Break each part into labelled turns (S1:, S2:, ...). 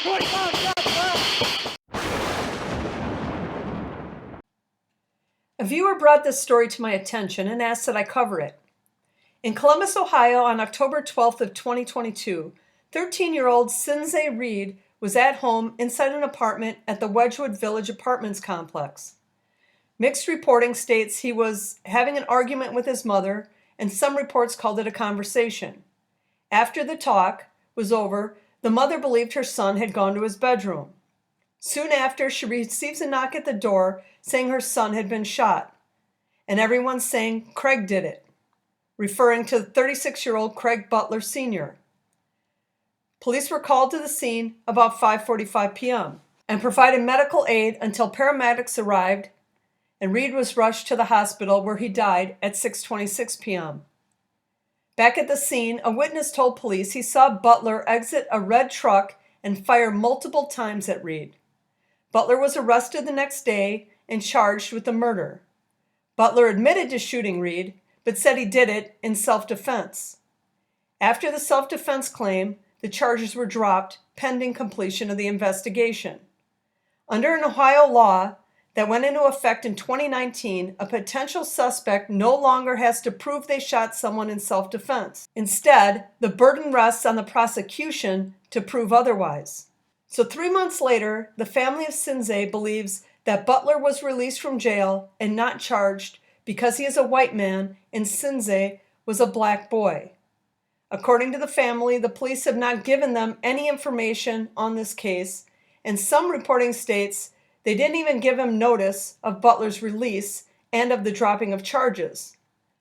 S1: A viewer brought this story to my attention and asked that I cover it. In Columbus, Ohio, on October 12th of 2022, 13-year-old Sinzae Reed was at home inside an apartment at the Wedgwood Village Apartments complex. Mixed reporting states he was having an argument with his mother, and some reports called it a conversation. After the talk was over, the mother believed her son had gone to his bedroom. Soon after, she receives a knock at the door saying her son had been shot, and everyone's saying Craig did it, referring to the 36-year-old Krieg Butler Sr. Police were called to the scene about 5:45 p.m. and provided medical aid until paramedics arrived, and Reed was rushed to the hospital where he died at 6:26 p.m. Back at the scene, a witness told police he saw Butler exit a red truck and fire multiple times at Reed. Butler was arrested the next day and charged with the murder. Butler admitted to shooting Reed, but said he did it in self-defense. After the self-defense claim, the charges were dropped pending completion of the investigation. Under an Ohio law that went into effect in 2019, a potential suspect no longer has to prove they shot someone in self-defense. Instead, the burden rests on the prosecution to prove otherwise. So 3 months later, the family of Sinzae believes that Butler was released from jail and not charged because he is a white man and Sinzae was a black boy. According to the family, the police have not given them any information on this case, and some reporting states they didn't even give him notice of Butler's release and of the dropping of charges.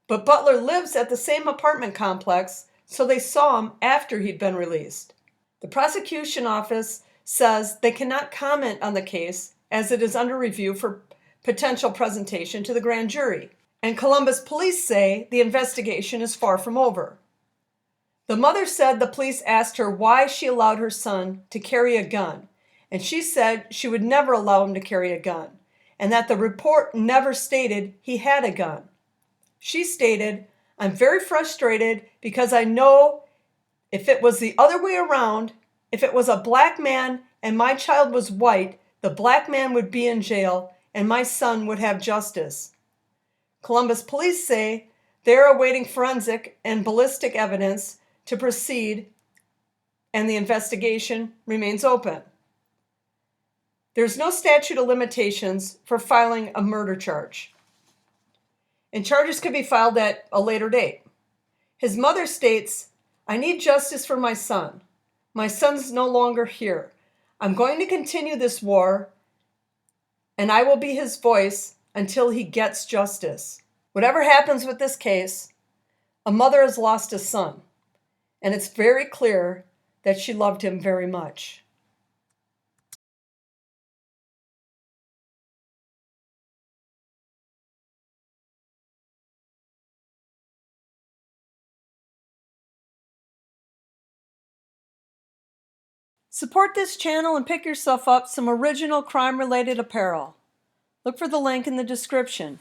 S1: But Butler lives at the same apartment complex, so they saw him after he'd been released. The prosecution office says they cannot comment on the case as it is under review for potential presentation to the grand jury. And Columbus police say the investigation is far from over. The mother said the police asked her why she allowed her son to carry a gun, and she said she would never allow him to carry a gun, and that the report never stated he had a gun. She stated, "I'm very frustrated because I know if it was the other way around, if it was a black man and my child was white, the black man would be in jail and my son would have justice." Columbus police say they're awaiting forensic and ballistic evidence to proceed, and the investigation remains open. There's no statute of limitations for filing a murder charge, and charges could be filed at a later date. His mother states, "I need justice for my son. My son's no longer here. I'm going to continue this war, and I will be his voice until he gets justice." Whatever happens with this case, a mother has lost a son, and it's very clear that she loved him very much. Support this channel and pick yourself up some original crime-related apparel. Look for the link in the description.